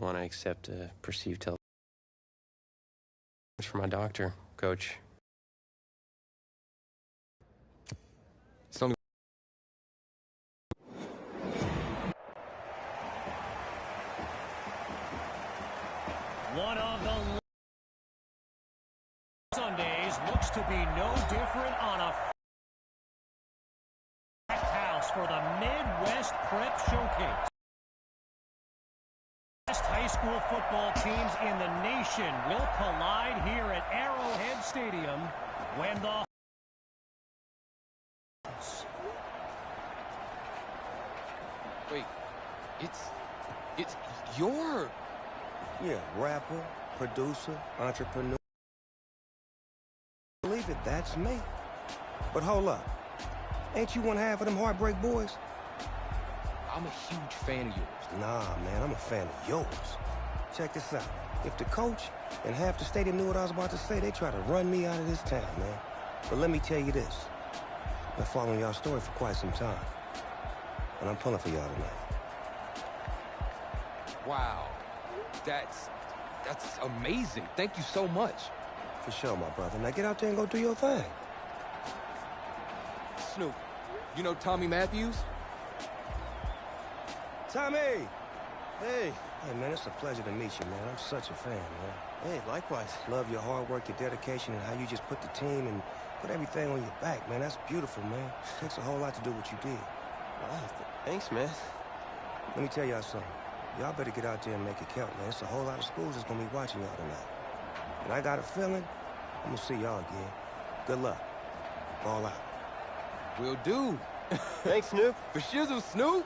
Want to accept a perceived television for my doctor, Coach. It's only one of the Sundays looks to be no different on a packed house for the Midwest Prep Showcase. Best high school football teams in the nation will collide here at Arrowhead Stadium when the Wait, it's your... Yeah, rapper, producer, entrepreneur. Believe it, that's me. But hold up. Ain't you one half of them Heartbreak Boys? I'm a huge fan of yours. Nah, man, I'm a fan of yours. Check this out. If the coach and half the stadium knew what I was about to say, they try to run me out of this town, man. But let me tell you this. I've been following y'all story for quite some time. And I'm pulling for y'all tonight. Wow. That's amazing. Thank you so much. For sure, my brother. Now get out there and go do your thing. Snoop, you know Tommy Matthews? Tommy! Hey. Hey, man, it's a pleasure to meet you, man. I'm such a fan, man. Hey, likewise. Love your hard work, your dedication, and how you just put the team and put everything on your back, man. That's beautiful, man. It takes a whole lot to do what you did. Wow, thanks, man. Let me tell y'all something. Y'all better get out there and make it count, man. It's a whole lot of schools that's gonna be watching y'all tonight. And I got a feeling I'm gonna see y'all again. Good luck. Ball out. Will do. Thanks, Snoop. For shizzle, Snoop.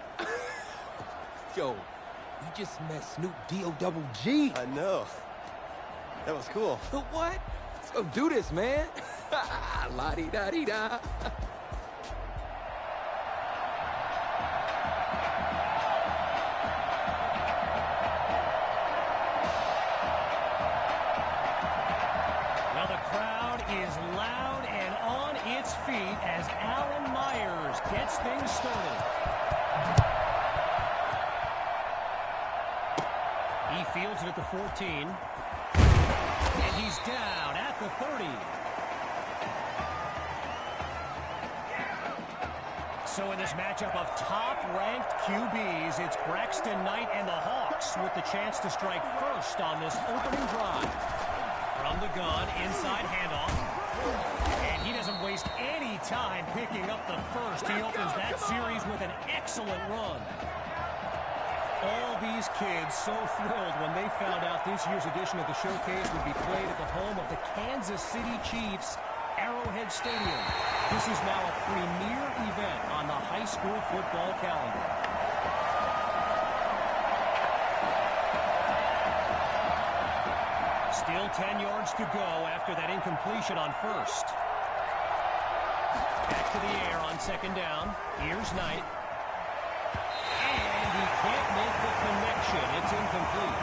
Yo, you just met Snoop D-O-double-G. I know. That was cool. What? Let's go do this, man. La-di-da-di-da. Well, the crowd is loud and on its feet as Alan Myers gets things started. He fields it at the 14. And he's down at the 30. So in this matchup of top-ranked QBs, it's Braxton Knight and the Hawks with the chance to strike first on this opening drive. From the gun, inside handoff. And he doesn't waste any time picking up the first. He opens that series with an excellent run. All these kids so thrilled when they found out this year's edition of the showcase would be played at the home of the Kansas City Chiefs, Arrowhead Stadium. This is now a premier event on the high school football calendar. Still 10 yards to go after that incompletion on first. Back to the air on second down. Here's Knight. And he can't make the connection. It's incomplete.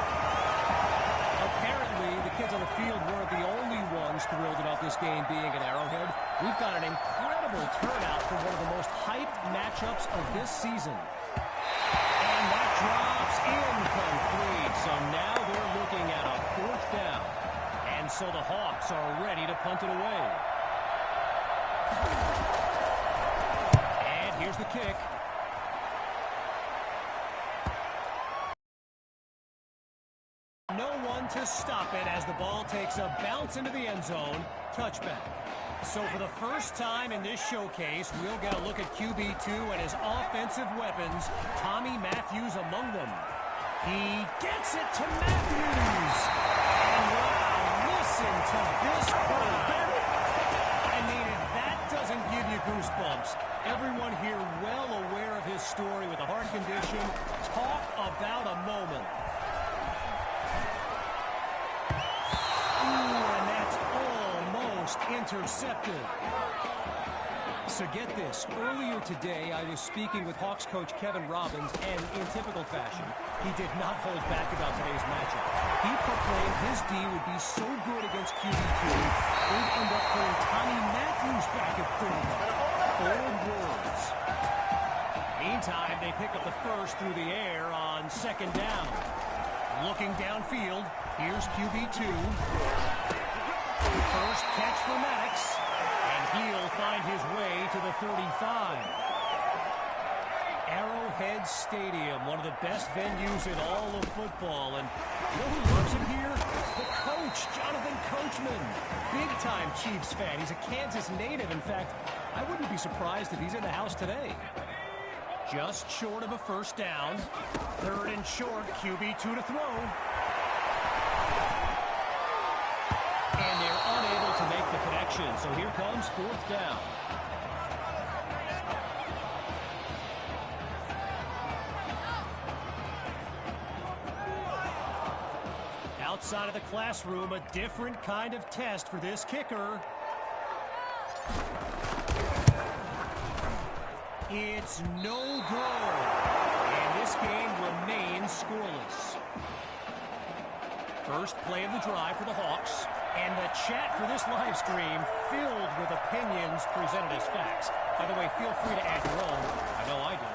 Apparently, the kids on the field weren't the only ones thrilled about this game being at Arrowhead. We've got an incredible turnout for one of the most hyped matchups of this season. And that drops incomplete. So now they're looking at a fourth down. And so the Hawks are ready to punt it away. And here's the kick. No one to stop it as the ball takes a bounce into the end zone. Touchback. So for the first time in this showcase, we'll get a look at QB2 and his offensive weapons, Tommy Matthews among them. He gets it to Matthews. And wow, listen to this crowd. I mean, if that doesn't give you goosebumps, everyone here well aware of his story with a heart condition. Talk about a moment. And that's almost intercepted. So get this, earlier today I was speaking with Hawks coach Kevin Robbins, and in typical fashion, he did not hold back about today's matchup. He proclaimed his D would be so good against QB2, they'd end up putting Tommy Matthews back at quarterback. Bold words. Meantime, they pick up the first through the air on second down. Looking downfield, here's QB2. First catch for Maddox, and he'll find his way to the 35. Arrowhead Stadium, one of the best venues in all of football. And you know who loves it here? The coach, Jonathan Coachman. Big-time Chiefs fan. He's a Kansas native. In fact, I wouldn't be surprised if he's in the house today. Just short of a first down. Third and short, QB2 to throw. And they're unable to make the connection. So here comes fourth down. Outside of the classroom, a different kind of test for this kicker. It's no good. And this game remains scoreless. First play of the drive for the Hawks. And the chat for this live stream filled with opinions presented as facts. By the way, feel free to add your own. I know I do.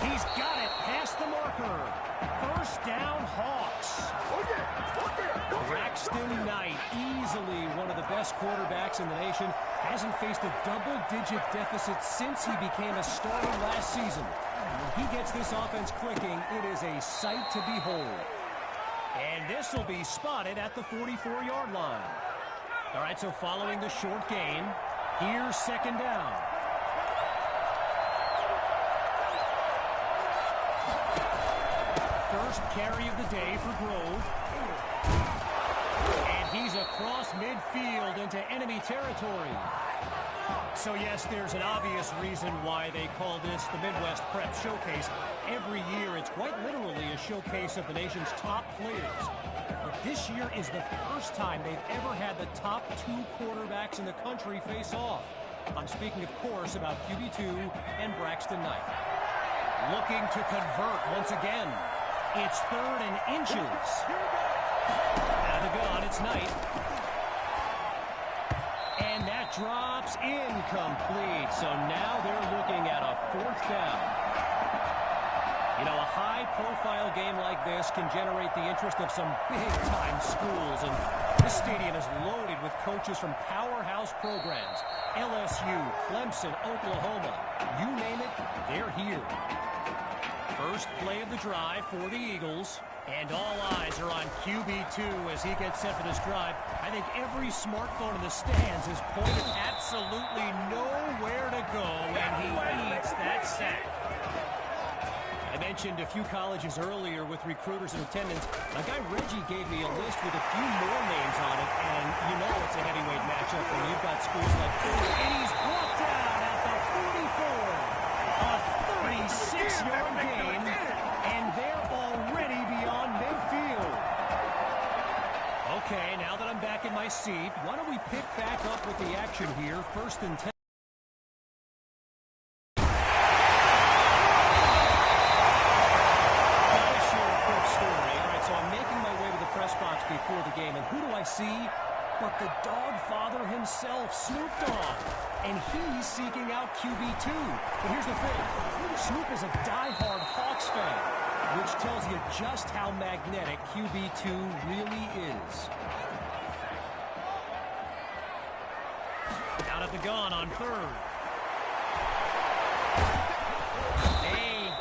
He's got it past the marker. First down, Hawks. Braxton Knight, easily one of the best quarterbacks in the nation, hasn't faced a double-digit deficit since he became a starter last season. When he gets this offense clicking, it is a sight to behold. And this will be spotted at the 44-yard line. All right, so following the short gain, here's second down. First carry of the day for Grove. And he's across midfield into enemy territory. So yes, there's an obvious reason why they call this the Midwest Prep Showcase. Every year, it's quite literally a showcase of the nation's top players. But this year is the first time they've ever had the top two quarterbacks in the country face off. I'm speaking, of course, about QB2 and Braxton Knight. Looking to convert once again. It's third and inches. Out of the gun, it's Knight. And that drops incomplete. So now they're looking at a fourth down. You know, a high-profile game like this can generate the interest of some big-time schools. And this stadium is loaded with coaches from powerhouse programs. LSU, Clemson, Oklahoma. You name it, they're here. First play of the drive for the Eagles. And all eyes are on QB2 as he gets set for this drive. I think every smartphone in the stands is pointed absolutely nowhere to go, and he eats that sack. I mentioned a few colleges earlier with recruiters in attendance. My guy Reggie gave me a list with a few more names on it, and you know it's a heavyweight matchup when you've got schools like and he's brought down at the 44. A 36-yard gain, and they're already beyond midfield. Okay, now that I'm back in my seat, why don't we pick back up with the action here? First and 10. Before the game, and who do I see but the dog father himself, Snoop Dogg, and he's seeking out QB2. But here's the thing, Snoop is a diehard Hawks fan, which tells you just how magnetic QB2 really is. Out at the gun on third.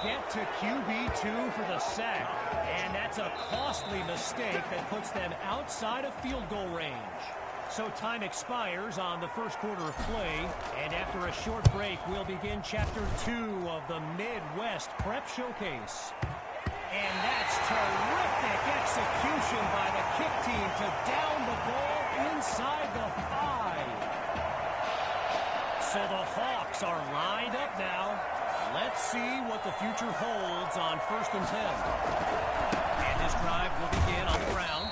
Get to QB2 for the sack, and that's a costly mistake that puts them outside of field goal range. So time expires on the first quarter of play, and after a short break, we'll begin Chapter 2 of the Midwest Prep Showcase. And that's terrific execution by the kick team to down the ball inside the 5. So the Hawks are lined up now. Let's see what the future holds on first and 10. And this drive will begin on the ground,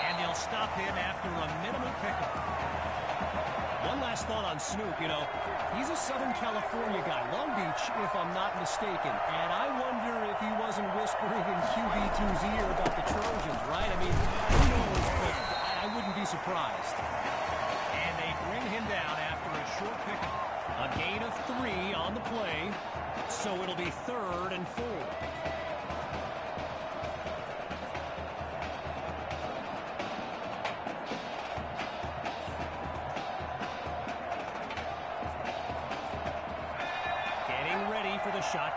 and they'll stop him after a minimal pickup. One last thought on Snoop, you know, he's a Southern California guy, Long Beach, if I'm not mistaken. And I wonder if he wasn't whispering in QB2's ear about the Trojans, right? I mean, who knows, but I wouldn't be surprised. And they bring him down after a short pickup. A gain of 3 on the play, so it'll be third and 4.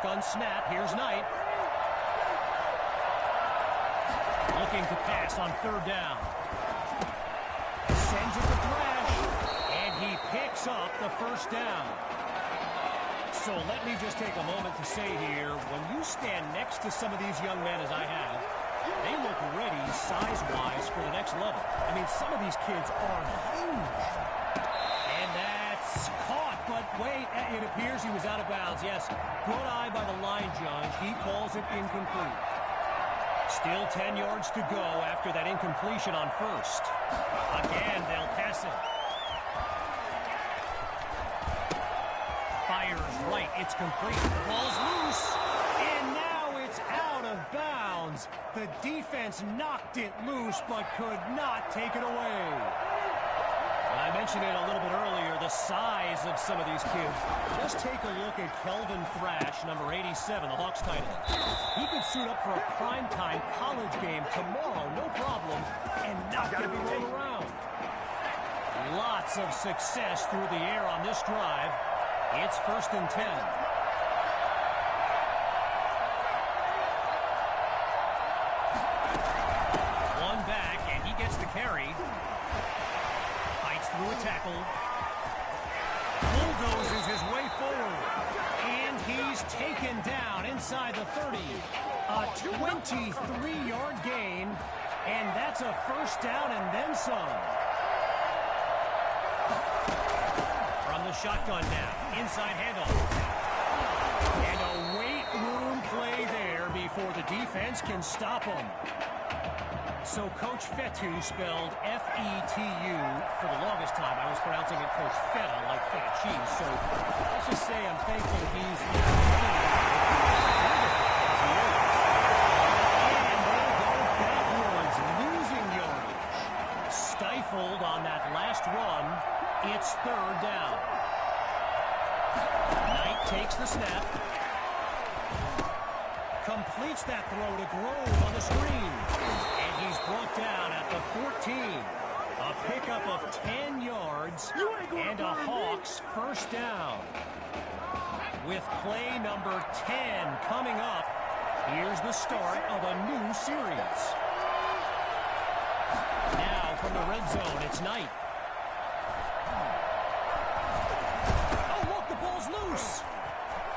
Shotgun snap. Here's Knight. Looking to pass on third down. Sends it to Thrash. And he picks up the first down. So let me just take a moment to say here, when you stand next to some of these young men as I have, they look ready size-wise for the next level. I mean, some of these kids are huge. And that's caught, but wait, it appears he was out of bounds. Yes, good eye by the line judge. He calls it incomplete. Still 10 yards to go after that incompletion on first. Again, they'll pass it. Fires right, it's complete. The ball's loose, and now it's out of bounds. The defense knocked it loose, but could not take it away. I mentioned it a little bit earlier, the size of some of these kids. Just take a look at Kelvin Thrash, number 87, the Hawks tight end. He could suit up for a primetime college game tomorrow, no problem, and not going to be rolled around. Lots of success through the air on this drive. It's 1st and 10. One back, and he gets the carry. Fights through a tackle. Bulldozes his way forward. And he's taken down inside the 30. A 23-yard gain. And that's a first down and then some. From the shotgun now. Inside handoff. And a weight room play there before the defense can stop him. So Coach Fetu, spelled F-E-T-U, for the longest time I was pronouncing it Coach Feta, like feta cheese. So let's just say I'm thankful he's and they'll go backwards, losing yardage. Stifled on that last run. It's third down. Knight takes the snap. Completes that throw to Grove on the screen. And he's brought down at the 14. A pickup of 10 yards and a Hawks first down. With play number 10 coming up, here's the start of a new series. Now from the red zone, it's Knight. Loose.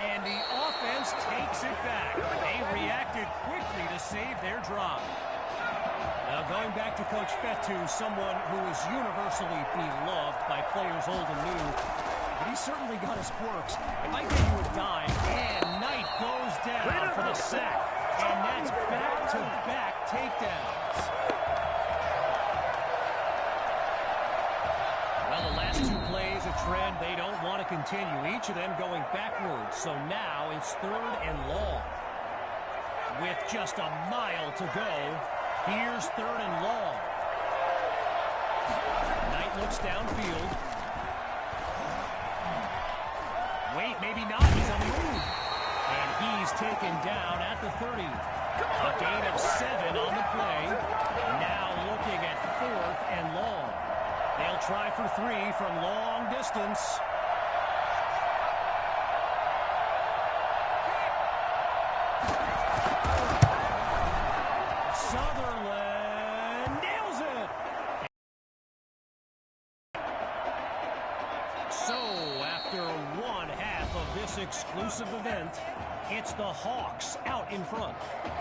And the offense takes it back. They reacted quickly to save their drive. Now going back to Coach Fetu, someone who is universally beloved by players old and new, but he certainly got his quirks. If I give you a dime, and Knight goes down for the sack, and that's back-to-back takedowns. Well, the last two plays, a trend they don't want to continue. Each of them going backwards. So now it's third and long. With just a mile to go, here's third and long. Knight looks downfield. Wait, maybe not. He's on the move. And he's taken down at the 30. A gain of 7 on the play. Now looking at fourth and long. They'll try for 3 from long distance. Sutherland nails it! So, after one half of this exclusive event, it's the Hawks out in front.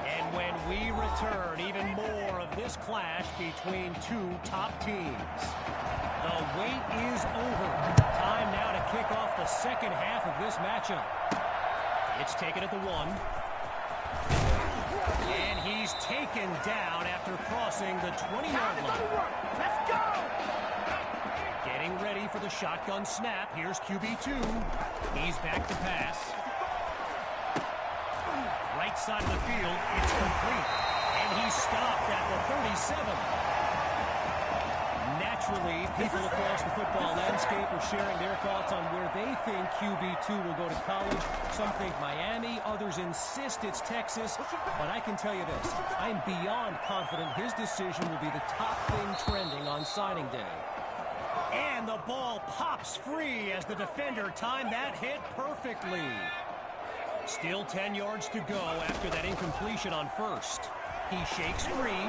And when we return, even more of this clash between two top teams. The wait is over. Time now to kick off the second half of this matchup. It's taken at the 1. And he's taken down after crossing the 20-yard line. Let's go! Getting ready for the shotgun snap. Here's QB2. He's back to pass. Right side of the field, it's complete. And he's stopped at the 37. Naturally, people across the football landscape are sharing their thoughts on where they think QB2 will go to college. Some think Miami, others insist it's Texas. But I can tell you this, I'm beyond confident his decision will be the top thing trending on signing day. And the ball pops free as the defender timed that hit perfectly. Still 10 yards to go after that incompletion on first. He shakes free.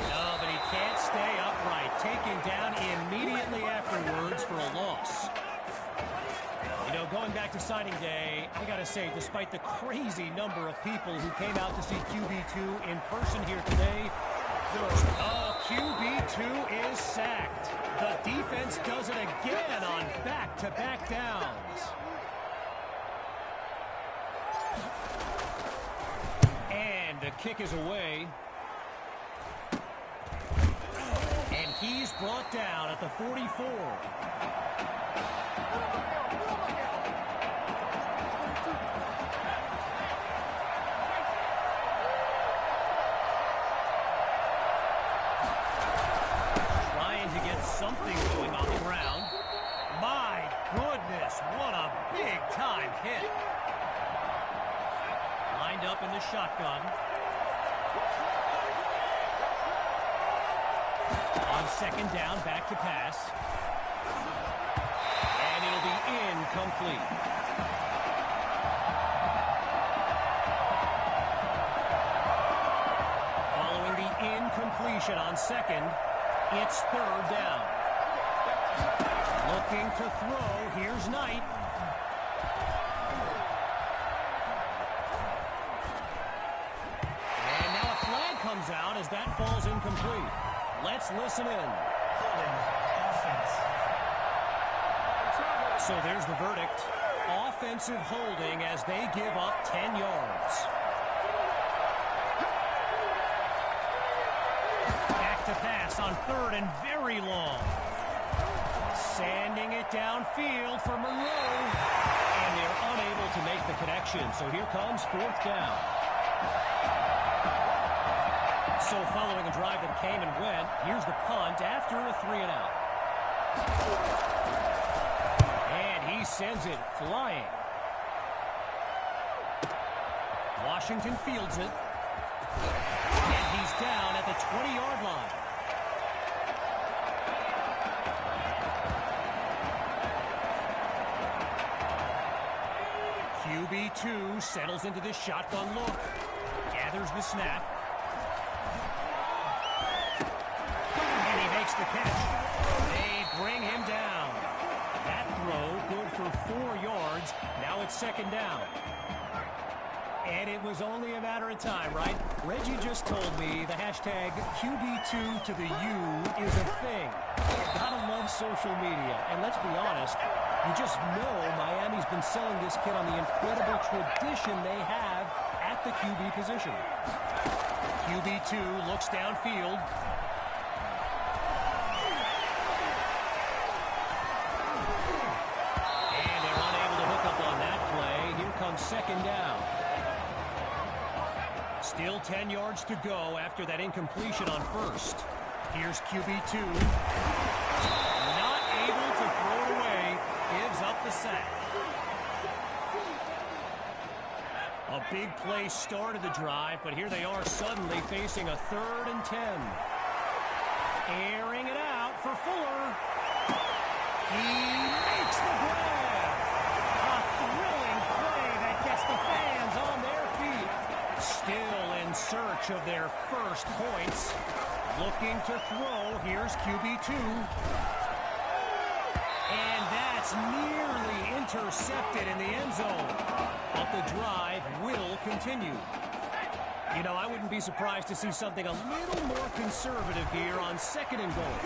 No, but he can't stay upright. Taken down immediately afterwards for a loss. You know, going back to signing day, I got to say, despite the crazy number of people who came out to see QB2 in person here today, QB2 is sacked. The defense does it again on back-to-back downs. And the kick is away. And he's brought down at the 44. Something going on the ground. My goodness, what a big-time hit. Lined up in the shotgun. On second down, back to pass. And it'll be incomplete. Following the incompletion on second, it's third down. Looking to throw. Here's Knight. And now a flag comes out as that falls incomplete. Let's listen in. So there's the verdict. Offensive holding as they give up 10 yards. To pass on third and very long. Sanding it downfield for Monroe. And they're unable to make the connection. So here comes fourth down. So following a drive that came and went, here's the punt after a 3-and-out. And he sends it flying. Washington fields it. And he's down at the 20-yard line. QB2 settles into this shotgun look. Gathers the snap. And he makes the catch. They bring him down. That throw good for 4 yards. Now it's second down. And it was only a matter of time, right? Reggie just told me the hashtag QB2 to the U is a thing. Gotta love social media. And let's be honest, you just know Miami's been selling this kid on the incredible tradition they have at the QB position. QB2 looks downfield. And they're unable to hook up on that play. Here comes second down. Still 10 yards to go after that incompletion on first. Here's QB2. Not able to throw it away. Gives up the sack. A big play started the drive, but here they are suddenly facing a 3rd and 10. Airing it out for Fuller. He makes the grab. A thrilling play that gets the fans on their feet. Still in search of their first points. Looking to throw. Here's QB2. And that's nearly intercepted in the end zone. But the drive will continue. You know, I wouldn't be surprised to see something a little more conservative here on second and goal.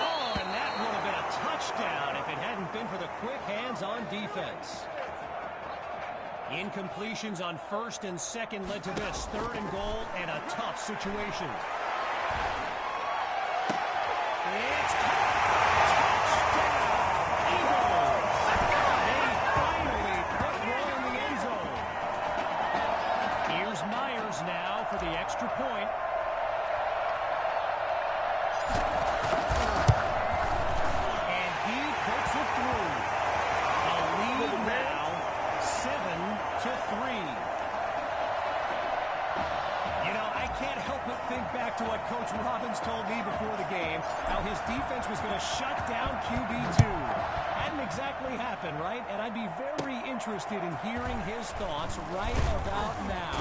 Oh, and that would have been a touchdown if it hadn't been for the quick hands on defense. Incompletions on first and second led to this. 3rd and goal and a tough situation. It's touchdown, Eagles. They finally put one in the end zone. Here's Myers now for the extra point. And he puts it through. A lead now, 7-3. You know, I can't help but think back to what Coach Robbins told me before the game, how his defense was going to shut down QB2. hadn't exactly happened, right? And I'd be very interested in hearing his thoughts right about now.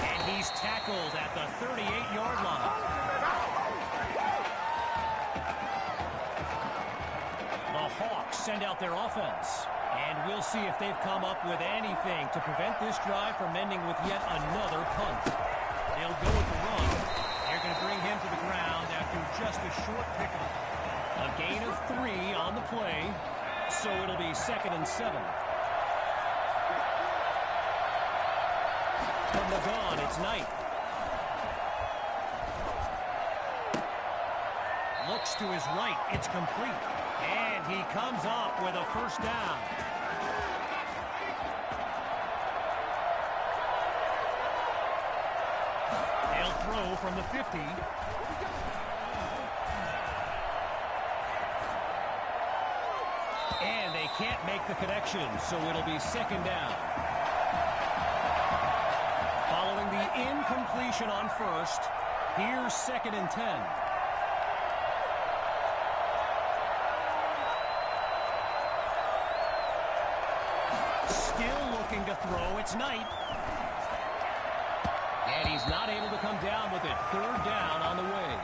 And he's tackled at the 38-yard line. The Hawks send out their offense. And we'll see if they've come up with anything to prevent this drive from ending with yet another punt. They'll go with the run. They're going to bring him to the ground after just a short pickup. A gain of 3 on the play, so it'll be 2nd and 7. From the gun, it's Knight. Looks to his right, it's complete. And he comes up with a first down. They'll throw from the 50. And they can't make the connection, so it'll be 2nd down. Following the incompletion on first, here's 2nd and 10. Still looking to throw, it's Knight. And he's not able to come down with it. 3rd down on the way.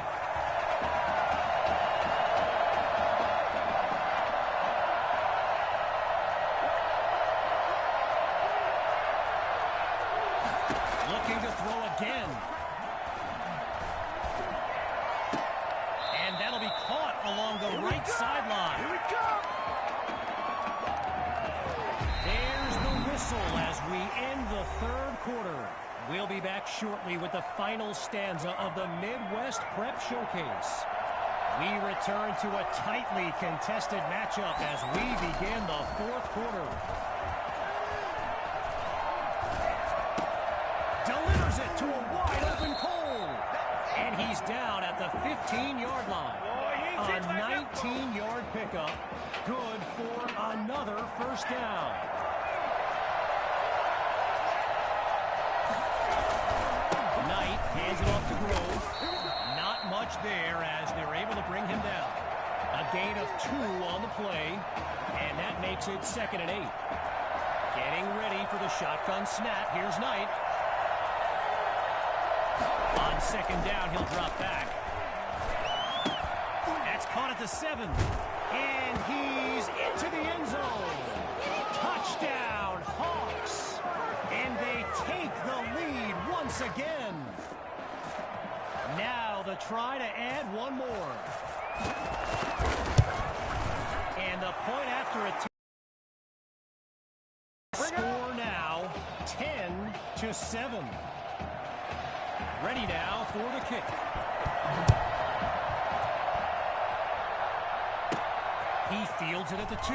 Looking to throw again. And that'll be caught along the right sideline. Here we come! There's the whistle as we end the 3rd quarter. We'll be back shortly with the final stanza of the Midwest Prep Showcase. We return to a tightly contested matchup as we begin the 4th quarter. Delivers it to a wide-open Cole. And he's down at the 15-yard line. A 19-yard pickup. Good for another first down. Knight hands it off to Grove. Not much there as they're able to bring him down. A gain of 2 on the play, and that makes it 2nd and 8. Getting ready for the shotgun snap. Here's Knight. On 2nd down, he'll drop back. That's caught at the 7. And he's into the end zone. Touchdown, Hawks. And they take the lead once again. Now the try to add one more. And the point after it. Score now 10-7. Ready now for the kick. He fields it at the 2.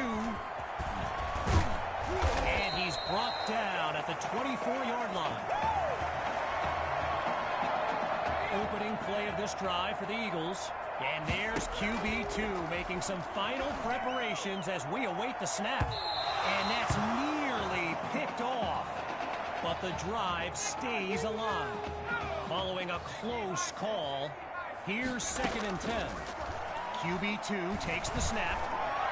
And he's brought down at the 24-yard line. Opening play of this drive for the Eagles. And there's QB2 making some final preparations as we await the snap. And that's nearly picked off. But the drive stays alive. Following a close call, here's 2nd and 10. QB2 takes the snap.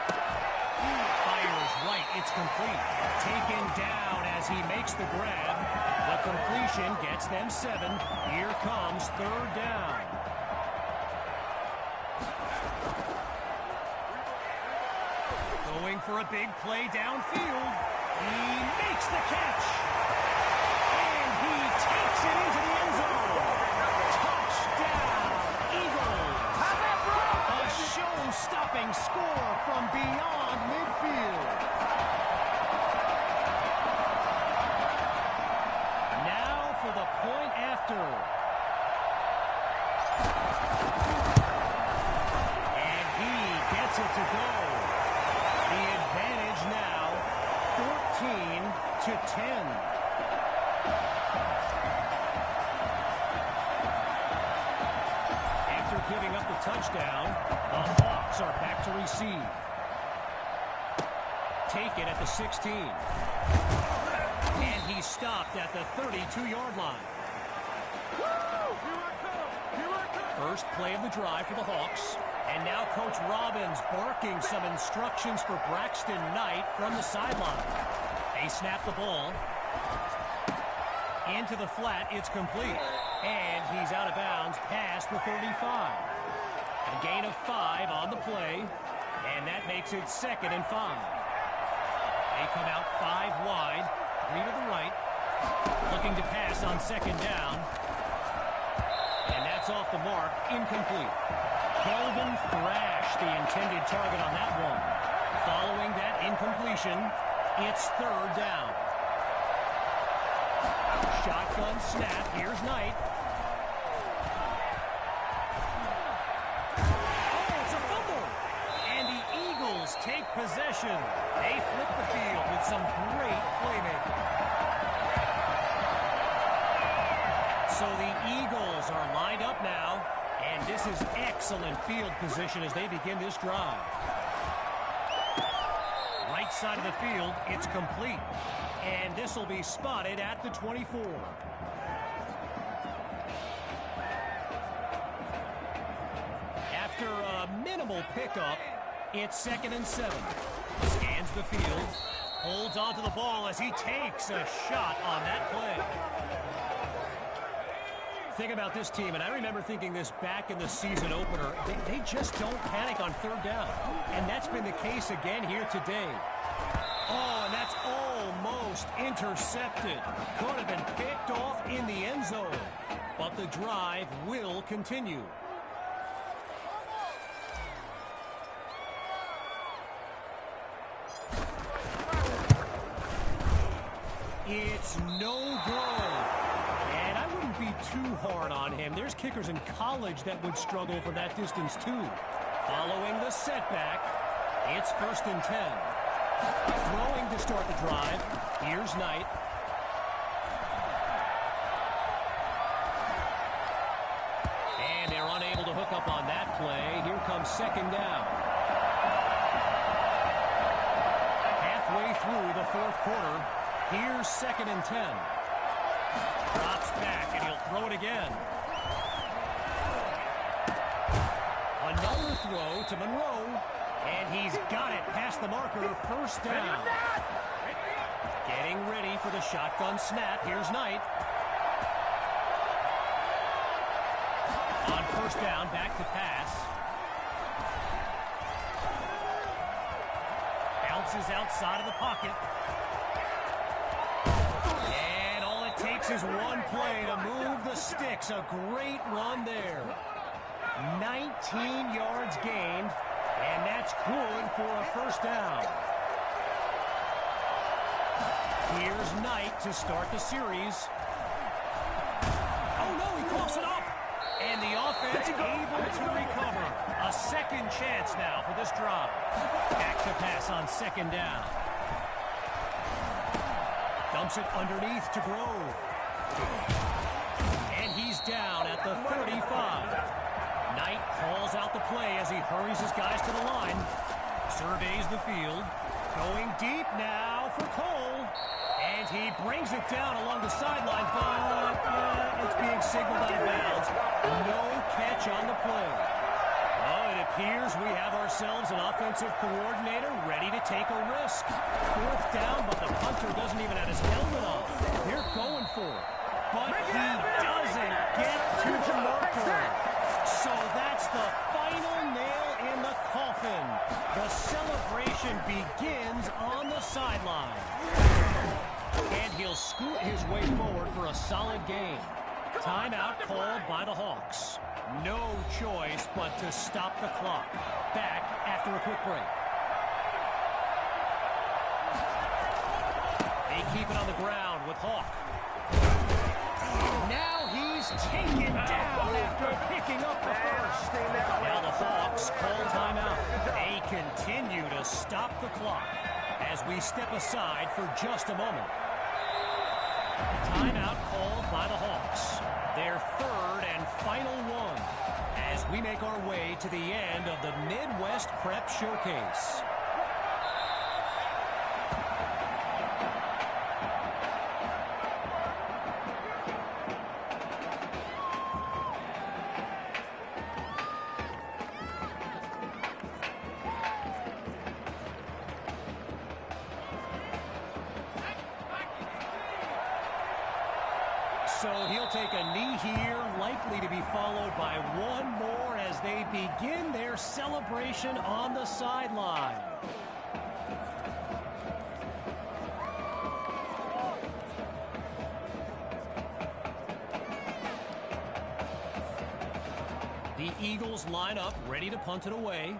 Fires right, it's complete. Taken down as he makes the grab. The completion gets them 7. Here comes 3rd down. Going for a big play downfield. He makes the catch. And he takes it into the end zone. Touchdown, Eagles. A show-stopping score from beyond midfield. Now for the point after. And he gets it to go. The advantage now 14-10. After giving up the touchdown, the Hawks are back to receive. Take it at the 16. And he's stopped at the 32-yard line. First play of the drive for the Hawks. And now Coach Robbins barking some instructions for Braxton Knight from the sideline. They snap the ball. Into the flat, it's complete. And he's out of bounds past the 35. A gain of 5 on the play. And that makes it 2nd and 5. They come out 5 wide. 3 to the right. Looking to pass on 2nd down. And that's off the mark. Incomplete. Kelvin thrashed the intended target on that one. Following that incompletion, it's 3rd down. Shotgun snap. Here's Knight. Oh, it's a fumble. And the Eagles take possession. They flip the field with some great playmaking. So the Eagles are lined up now, and this is excellent field position as they begin this drive. Right side of the field, it's complete. And this will be spotted at the 24. After a minimal pickup, it's 2nd and 7. Scans the field, holds onto the ball as he takes a shot on that play. Think about this team, and I remember thinking this back in the season opener. They just don't panic on 3rd down, and that's been the case again here today. Oh, and that's almost intercepted. Could have been picked off in the end zone, but the drive will continue. It's no good. And I wouldn't be too hard on him. There's kickers in college that would struggle from that distance too. Following the setback, it's 1st and 10. Throwing to start the drive. Here's Knight. And they're unable to hook up on that play. Here comes 2nd down. Halfway through the 4th quarter, here's 2nd and 10. Drops back, and he'll throw it again. Another throw to Monroe, and he's got it past the marker, 1st down. Getting ready for the shotgun snap. Here's Knight. On 1st down, back to pass. Bounces outside of the pocket. Takes his one play to move the sticks. A great run there. 19 yards gained, and that's good for a 1st down. Here's Knight to start the series. Oh, no, he coughs it up. And the offense able to recover. A 2nd chance now for this drive. Back to pass on 2nd down. Dumps it underneath to Grove. And he's down at the 35. Knight calls out the play as he hurries his guys to the line. Surveys the field. Going deep now for Cole. And he brings it down along the sideline, but it's being signaled out of bounds. No catch on the play. Oh, it appears we have ourselves an offensive coordinator ready to take a risk. 4th down, but the punter doesn't even have his helmet on. They're going for it. But he doesn't get to the marker. So that's the final nail in the coffin. The celebration begins on the sideline. And he'll scoot his way forward for a solid gain. Timeout called by the Hawks. No choice but to stop the clock. Back after a quick break. They keep it on the ground with Hawk. Now he's taken down after picking up the 1st. Now the Hawks call timeout. They continue to stop the clock as we step aside for just a moment. Timeout called by the Hawks. Their 3rd and final one as we make our way to the end of the Midwest Prep Showcase. So he'll take a knee here, likely to be followed by one more as they begin their celebration on the sideline. The Eagles line up, ready to punt it away.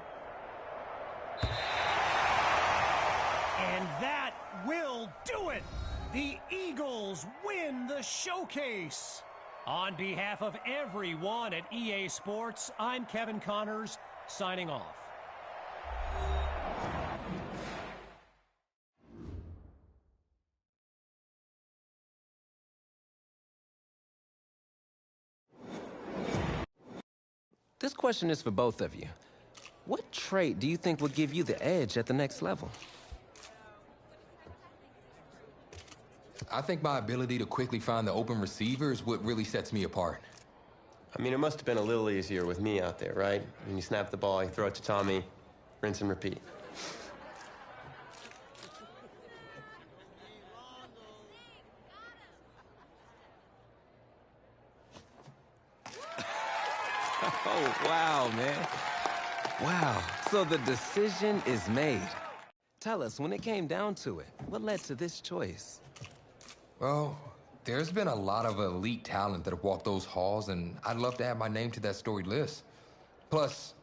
And that will do it. The Eagles win the showcase. On behalf of everyone at EA Sports, I'm Kevin Connors, signing off. This question is for both of you. What trait do you think will give you the edge at the next level? I think my ability to quickly find the open receiver is what really sets me apart. I mean, it must have been a little easier with me out there, right? When you snap the ball, you throw it to Tommy, rinse and repeat. Oh, wow, man. Wow. So the decision is made. Tell us, when it came down to it, what led to this choice? Well, there's been a lot of elite talent that have walked those halls, and I'd love to add my name to that storied list. Plus,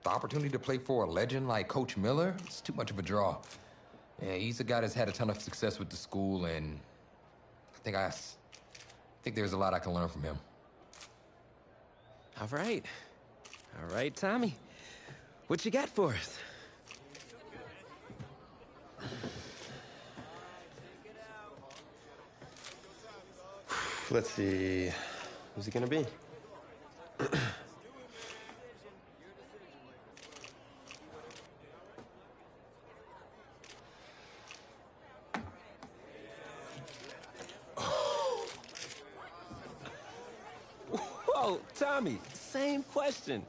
the opportunity to play for a legend like Coach Miller, it's too much of a draw. Yeah, he's a guy that's had a ton of success with the school, and I think there's a lot I can learn from him. All right. All right, Tommy. What you got for us? Let's see. Who's it gonna be? Whoa, Tommy, same question.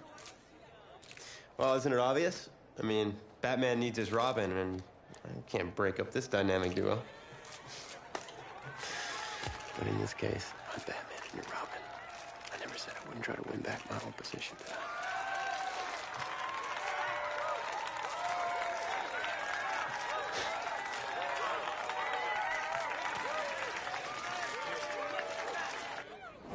Well, isn't it obvious? I mean, Batman needs his Robin, and I can't break up this dynamic duo. But in this case, I'm Batman and you're Robin. I never said I wouldn't try to win back my old position, did I?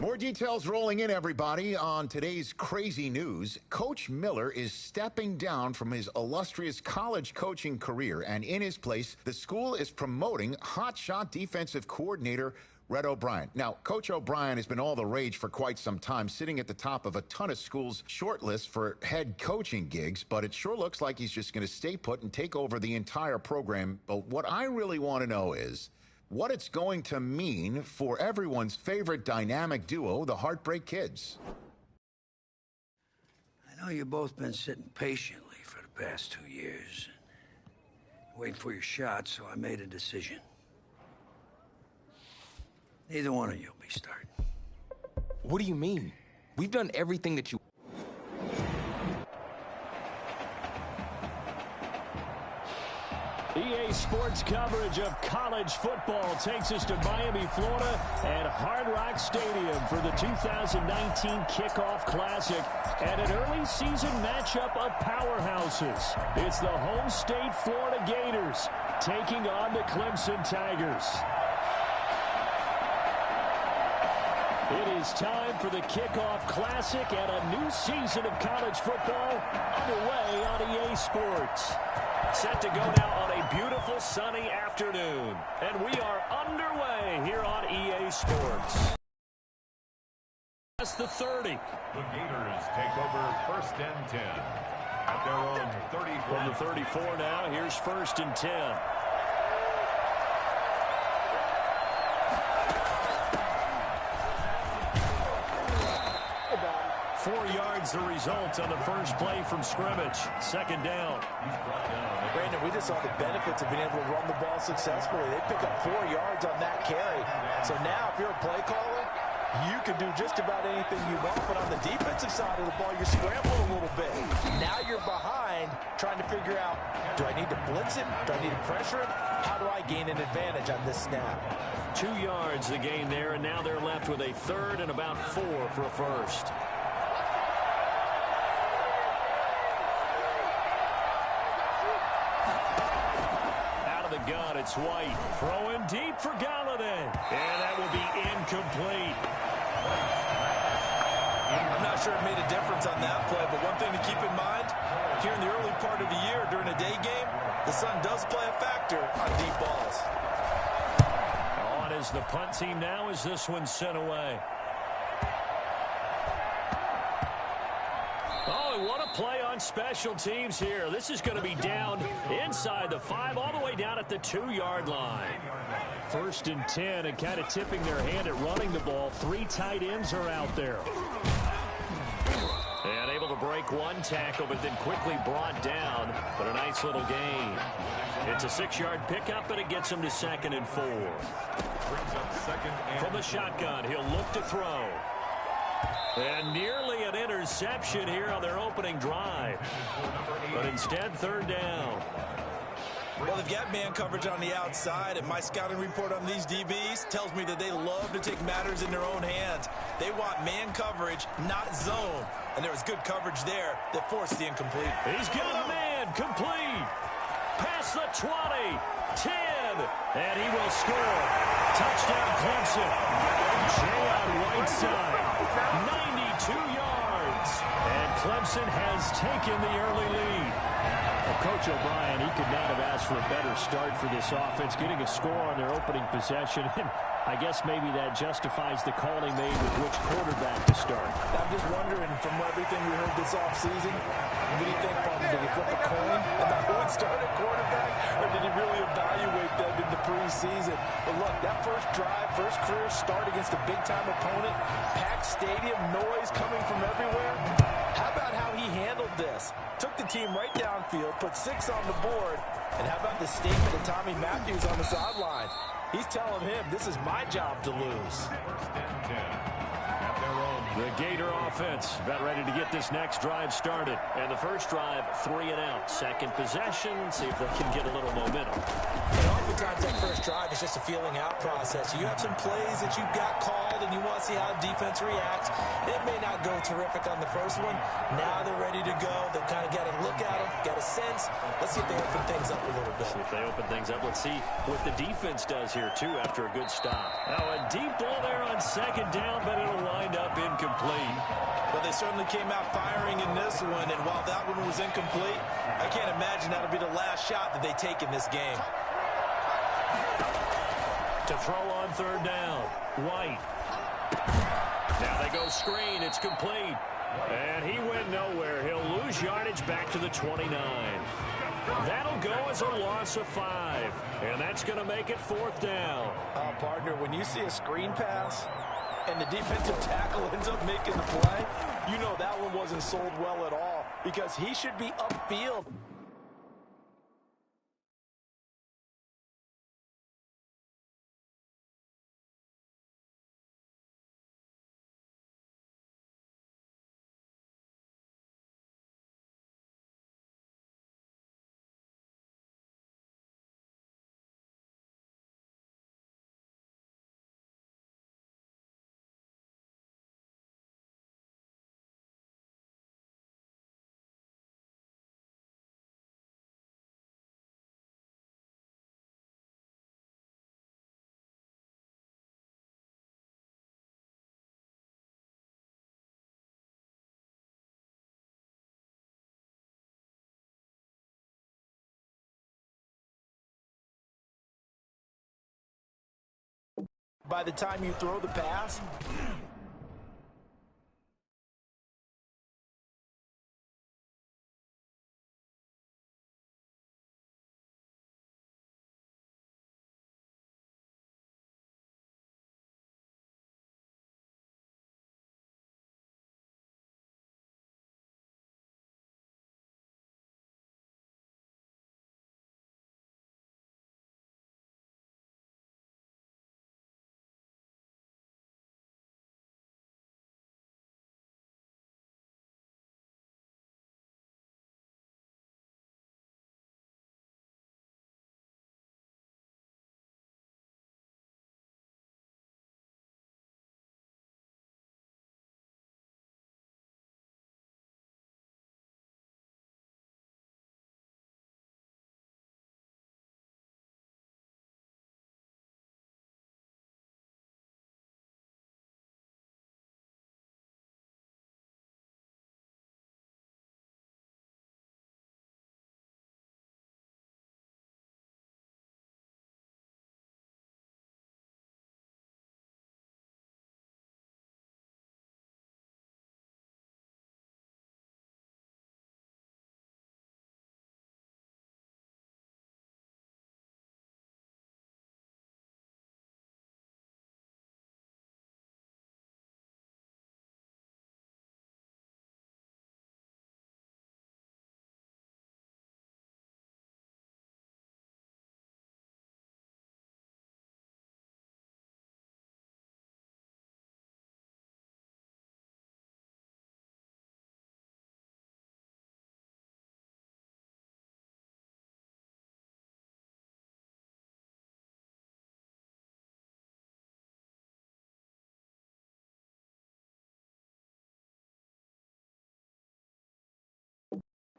More details rolling in, everybody. On today's crazy news, Coach Miller is stepping down from his illustrious college coaching career, and in his place, the school is promoting hotshot defensive coordinator Red O'Brien. Now, Coach O'Brien has been all the rage for quite some time, sitting at the top of a ton of schools' shortlists for head coaching gigs, but it sure looks like he's just going to stay put and take over the entire program. But what I really want to know is what it's going to mean for everyone's favorite dynamic duo, the Heartbreak Kids. I know you've both been sitting patiently for the past 2 years, waiting for your shot, so I made a decision. Neither one of you will be starting. What do you mean? We've done everything that you... EA Sports coverage of college football takes us to Miami, Florida, and Hard Rock Stadium for the 2019 Kickoff Classic and an early season matchup of powerhouses. It's the home state Florida Gators taking on the Clemson Tigers. It is time for the Kickoff Classic and a new season of college football underway on EA Sports. Set to go now on a beautiful sunny afternoon. And we are underway here on EA Sports. That's the 30. The Gators take over 1st and 10 at their own 34. From the 34 now, here's 1st and 10. 4 yards the result on the first play from scrimmage. 2nd down. Brandon, we just saw the benefits of being able to run the ball successfully. They pick up 4 yards on that carry. So now if you're a play caller, you can do just about anything you want. But on the defensive side of the ball, you're scrambling a little bit. Now you're behind trying to figure out, do I need to blitz it? Do I need to pressure it? How do I gain an advantage on this snap? 2 yards the gain there, and now they're left with a third and about 4 for a first. Out of the gun, it's White. Throwing deep for Galladay. And that will be incomplete. I'm not sure it made a difference on that play, but one thing to keep in mind, here in the early part of the year during a day game, the sun does play a factor on deep balls. On is the punt team now as this one's sent away. Oh, what a play on special teams here. This is going to be down inside the 5, all the way down at the 2-yard line. 1st and 10, and kind of tipping their hand at running the ball. 3 tight ends are out there. And able to break one tackle, but then quickly brought down. But a nice little gain. It's a 6-yard pickup, and it gets him to 2nd and 4. From the shotgun, he'll look to throw. And nearly an interception here on their opening drive. But instead, 3rd down. Well, they've got man coverage on the outside, and my scouting report on these DBs tells me that they love to take matters in their own hands. They want man coverage, not zone. And there was good coverage there that forced the incomplete. He's got a man complete. Past the 20, 10, and he will score. Touchdown, Clemson. Jay on Whiteside, 92 yards. And Clemson has taken the early lead. Coach O'Brien, he could not have asked for a better start for this offense, getting a score on their opening possession. And I guess maybe that justifies the call he made with which quarterback to start. I'm just wondering, from everything we heard this offseason, what do you think, Bobby? Did he flip a coin about who would start at quarterback, or did he really evaluate them in the preseason? But look, that first drive, first career start against a big-time opponent, packed stadium, noise coming from everywhere. How about how he handled this? Took the team right downfield, put 6 on the board, and how about the statement of Tommy Matthews on the sideline? He's telling him, this is my job to lose. The Gator offense about ready to get this next drive started. And the first drive, 3 and out. Second possession, see if they can get a little momentum. And oftentimes that first drive is just a feeling out process. You have some plays that you've got called and you want to see how defense reacts. It may not go terrific on the first one. Now they're ready to go. They've kind of got to look at them, got a sense. Let's see if they open things up a little bit. See if they open things up. Let's see what the defense does here, too, after a good stop. Now a deep ball there on 2nd down, but it'll wind up incomplete. Well, they certainly came out firing in this one, and while that one was incomplete, I can't imagine that'll be the last shot that they take in this game. To throw on 3rd down, White. Now they go screen, it's complete. And he went nowhere. He'll lose yardage back to the 29. That'll go as a loss of 5. And that's going to make it 4th down. Partner, when you see a screen pass and the defensive tackle ends up making the play, you know that one wasn't sold well at all, because he should be upfield. By the time you throw the pass,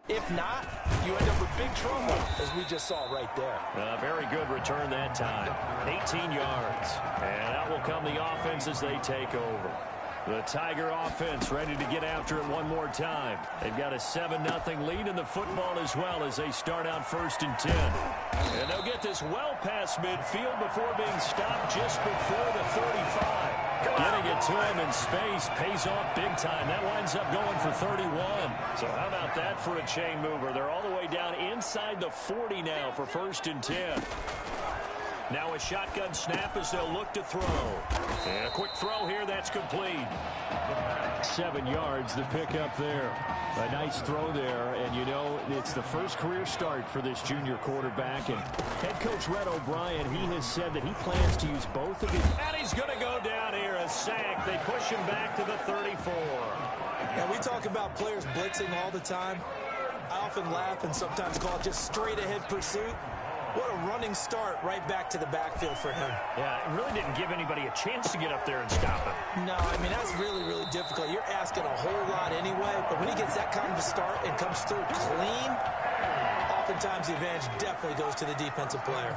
If not, you end up with big trouble, as we just saw right there. A very good return that time. 18 yards. And out will come the offense as they take over. The Tiger offense ready to get after it one more time. They've got a 7-0 lead in the football as well as they start out 1st and 10. And they'll get this well past midfield before being stopped just before the 35. Getting it to him in space pays off big time. That winds up going for 31. So how about that for a chain mover? They're all the way down inside the 40 now for 1st and 10. Now a shotgun snap as they'll look to throw. And a quick throw here, that's complete. 7 yards, the pickup there. A nice throw there, and you know, it's the first career start for this junior quarterback. And head coach Red O'Brien, he has said that he plans to use both of his. And he's going to go down here, a sack. They push him back to the 34. And we talk about players blitzing all the time. I often laugh and sometimes call it just straight ahead pursuit. What a running start right back to the backfield for him. Yeah, it really didn't give anybody a chance to get up there and stop him. No, I mean, that's really, really difficult. You're asking a whole lot anyway, but when he gets that kind of a start and comes through clean, oftentimes the advantage definitely goes to the defensive player.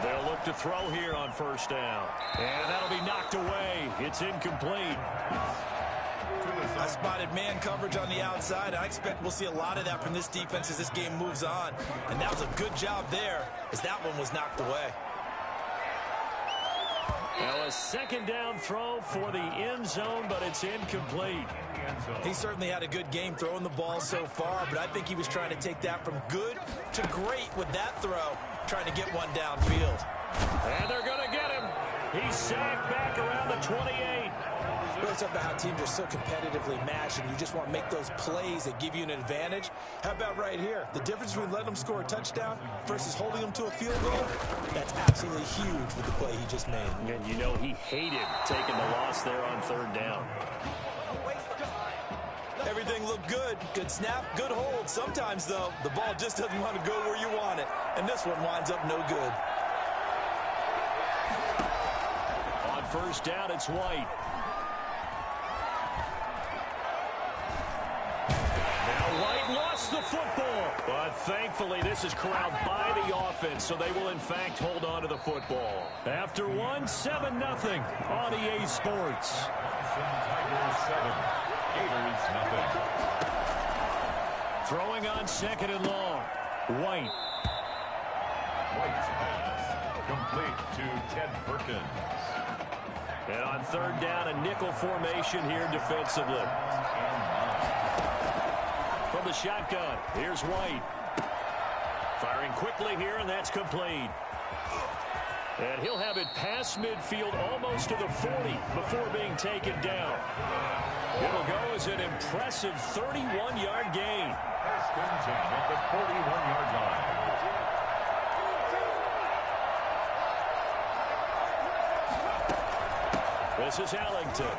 They'll look to throw here on 1st down. And that'll be knocked away. It's incomplete. I spotted man coverage on the outside. I expect we'll see a lot of that from this defense as this game moves on. And that was a good job there as that one was knocked away. Now a 2nd down throw for the end zone, but it's incomplete. He certainly had a good game throwing the ball so far, but I think he was trying to take that from good to great with that throw, trying to get one downfield. And they're going to get him. He's sacked back around the 28. We're talking about how teams are so competitively matched, and you just want to make those plays that give you an advantage. How about right here? The difference between letting them score a touchdown versus holding them to a field goal, that's absolutely huge with the play he just made. And you know he hated taking the loss there on 3rd down. Everything looked good. Good snap, good hold. Sometimes, though, the ball just doesn't want to go where you want it, and this one winds up no good. On 1st down, it's White. White lost the football, but thankfully this is corralled by the offense, so they will in fact hold on to the football. After 7-0 on EA Sports. Tigers 7, Gators nothing. Throwing on 2nd and long. White. White's pass complete to Ted Perkins. And on 3rd down, a nickel formation here defensively. From the shotgun, here's White. Firing quickly here, and that's complete. And he'll have it past midfield almost to the 40 before being taken down. It'll go as an impressive 31-yard gain. 1st and 10 at the 41-yard line. This is Ellington.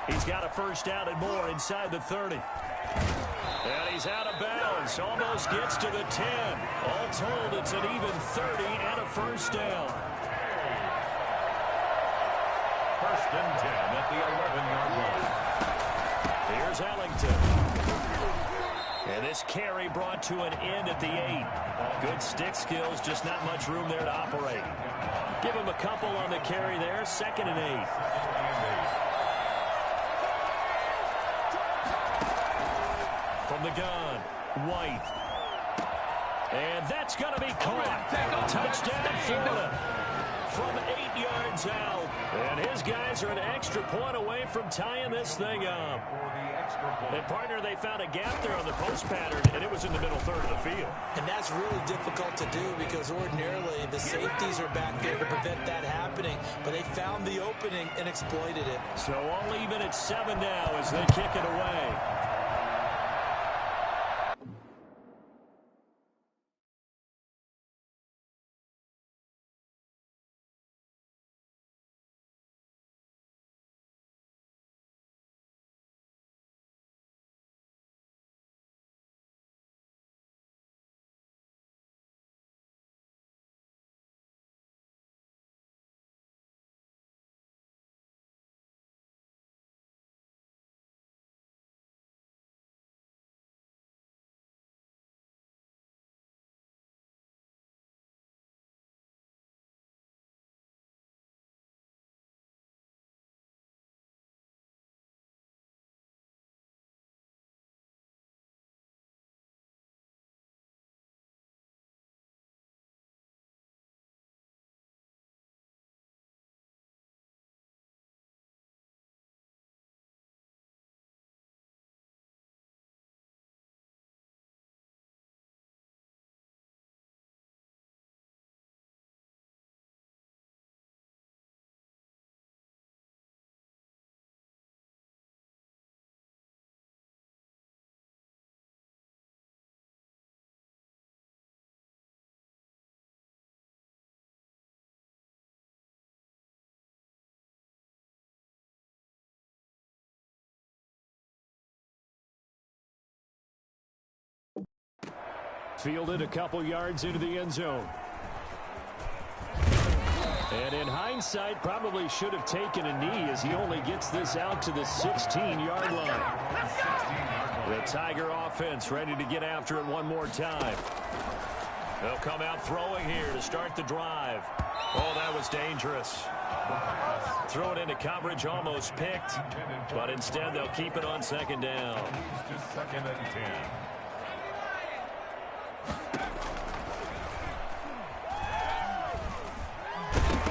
He's got a 1st down and more inside the 30. And he's out of bounds. Almost gets to the 10. All told, it's an even 30 and a 1st down. 1st and 10 at the 11-yard line. Here's Ellington. And this carry brought to an end at the 8. Good stick skills, just not much room there to operate. Give him a couple on the carry there. 2nd and 8. From the gun, White. And that's going to be caught. Touchdown, Florida. From 8 yards out. And his guys are an extra point away from tying this thing up. And, partner, they found a gap there on the post pattern, and it was in the middle 3rd of the field. And that's really difficult to do because ordinarily the safeties are back there to prevent that happening. But they found the opening and exploited it. So all even at 7 now as they kick it away. Fielded a couple yards into the end zone. And in hindsight, probably should have taken a knee as he only gets this out to the 16-yard line. The Tiger offense ready to get after it one more time. They'll come out throwing here to start the drive. Oh, that was dangerous. Throw it into coverage, almost picked. But instead, they'll keep it on second down. Second and 10.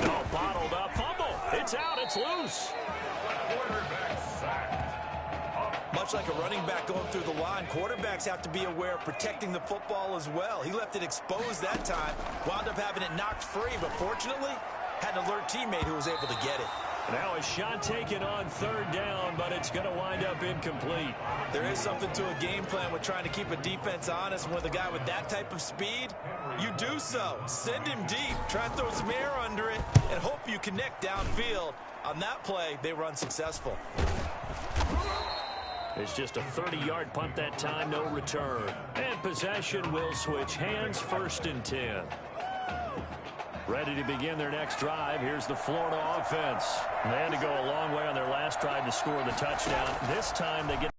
No, bottled up, fumble. It's out, it's loose. Much like a running back going through the line, quarterbacks have to be aware of protecting the football as well. He left it exposed that time, wound up having it knocked free, but fortunately, had an alert teammate who was able to get it. Now a shot taken on third down, but it's going to wind up incomplete. There is something to a game plan with trying to keep a defense honest. With a guy with that type of speed, you do so. Send him deep, try and throw some air under it, and hope you connect downfield. On that play, they were unsuccessful. It's just a 30-yard punt that time, no return. And possession will switch hands, 1st and 10. Ready to begin their next drive. Here's the Florida offense. They had to go a long way on their last drive to score the touchdown. This time they get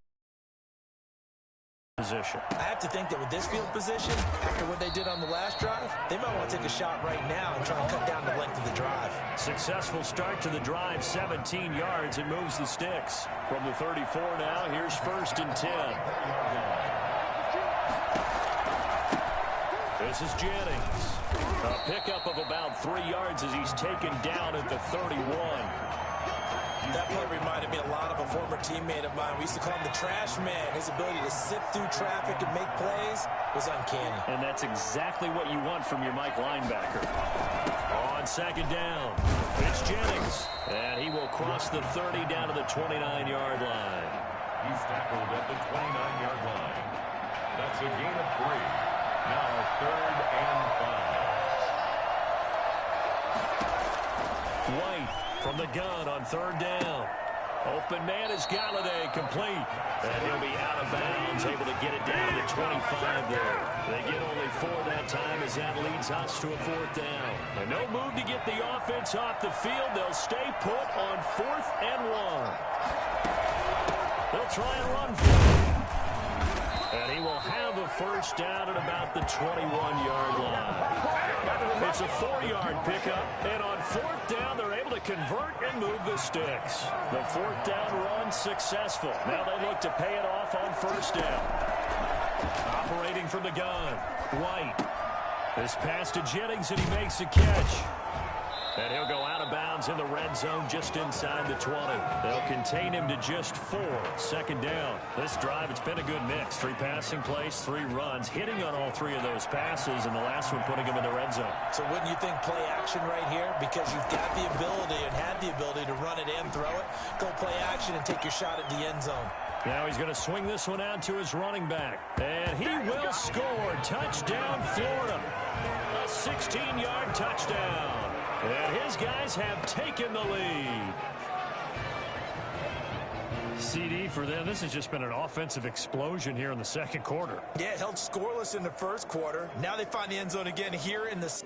position. I have to think that with this field position, after what they did on the last drive, they might want to take a shot right now and try and cut down the length of the drive. Successful start to the drive, 17 yards, and moves the sticks. From the 34 now, here's 1st and 10. This is Jennings. A pickup of about 3 yards as he's taken down at the 31. That play reminded me a lot of a former teammate of mine. We used to call him the trash man. His ability to sift through traffic and make plays was uncanny. And that's exactly what you want from your Mike linebacker. On second down, it's Jennings. And he will cross the 30 down to the 29-yard line. He's tackled at the 29-yard line. That's a gain of 3. Now 3rd and 5. White from the gun on 3rd down. Open man is Galladay, complete. And he'll be out of bounds, able to get it down to the 25 there. They get only 4 that time as that leads us to a 4th down. And no move to get the offense off the field. They'll stay put on 4th and 1. They'll try and run for it. And he will have a 1st down at about the 21-yard line. It's a 4-yard pickup, and on 4th down, they're able to convert and move the sticks. The 4th down run successful. Now they look to pay it off on 1st down. Operating from the gun, White. This pass to Jennings, and he makes a catch. And he'll go out of bounds in the red zone just inside the 20. They'll contain him to just 4. 2nd down. This drive, it's been a good mix. 3 passing plays, 3 runs, hitting on all 3 of those passes, and the last one putting him in the red zone. So wouldn't you think play action right here? Because you've got the ability and had the ability to run it and throw it. Go play action and take your shot at the end zone. Now he's going to swing this one out to his running back. And he will score. Touchdown, Florida. A 16-yard touchdown. And his guys have taken the lead. CD for them. This has just been an offensive explosion here in the 2nd quarter. Yeah, it held scoreless in the 1st quarter. Now they find the end zone again here in the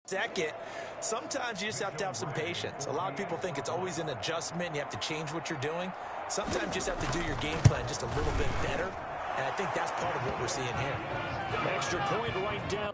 Second, sometimes you just have to have some patience. A lot of people think it's always an adjustment. You have to change what you're doing. Sometimes you just have to do your game plan just a little bit better. And I think that's part of what we're seeing here. Extra point right down.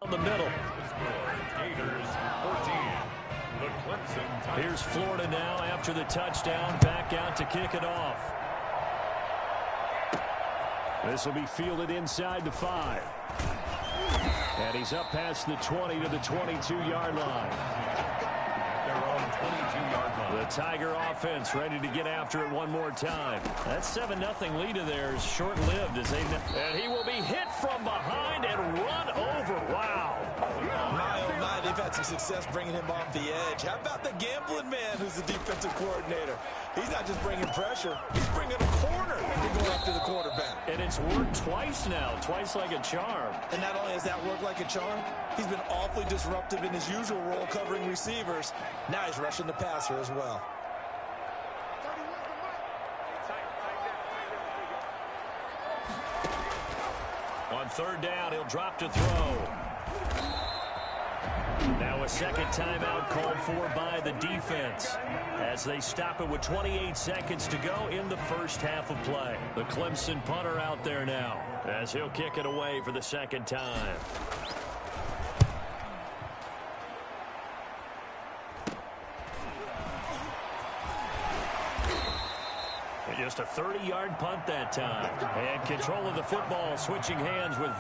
On the middle. Gators 14. The Clemson Tigers. Here's Florida now after the touchdown. Back out to kick it off. This will be fielded inside the 5. And he's up past the 20 to the 22-yard line. Their own 22-yard line. The Tiger offense ready to get after it one more time. That 7-0 lead of theirs short-lived as they... And he will be hit from behind and run over. Wow. My, oh my, they've had some success bringing him off the edge. How about the gambling man who's the defensive coordinator? He's not just bringing pressure, he's bringing a corner to go after the quarterback. And it's worked twice now, twice like a charm. And not only has that worked like a charm, he's been awfully disruptive in his usual role covering receivers. Now he's rushing the passer as well. On third down, he'll drop to throw. Now a second timeout called for by the defense as they stop it with 28 seconds to go in the first half of play. The Clemson punter out there now as he'll kick it away for the second time. Just a 30-yard punt that time. And control of the football switching hands with